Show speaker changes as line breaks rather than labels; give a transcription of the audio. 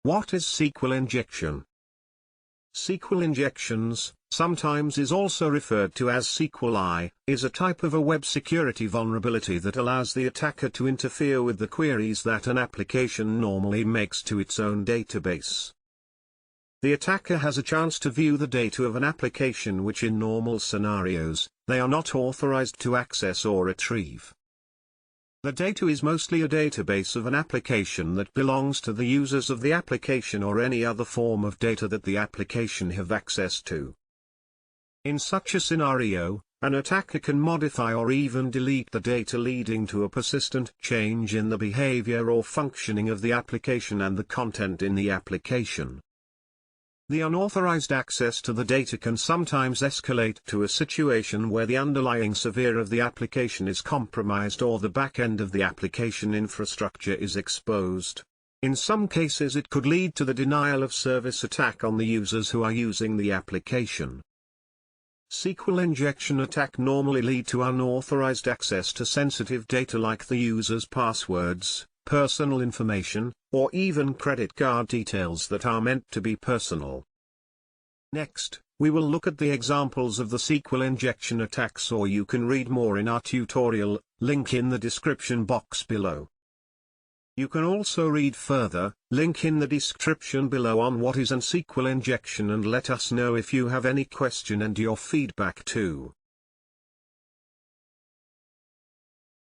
What is SQL injection? SQL injections, sometimes is also referred to as SQLi, is a type of a web security vulnerability that allows the attacker to interfere with the queries that an application normally makes to its own database. The attacker has a chance to view the data of an application which in normal scenarios, they are not authorized to access or retrieve. The data is mostly a database of an application that belongs to the users of the application or any other form of data that the application have access to. In such a scenario, an attacker can modify or even delete the data, leading to a persistent change in the behavior or functioning of the application and the content in the application. The unauthorized access to the data can sometimes escalate to a situation where the underlying server of the application is compromised or the back-end of the application infrastructure is exposed. In some cases it could lead to the denial of service attack on the users who are using the application. SQL injection attack normally lead to unauthorized access to sensitive data like the user's passwords, personal information, or even credit card details that are meant to be personal. Next, we will look at the examples of the SQL injection attacks, or you can read more in our tutorial, link in the description box below. You can also read further, link in the description below, on what is an SQL injection, and let us know if you have any question and your feedback too.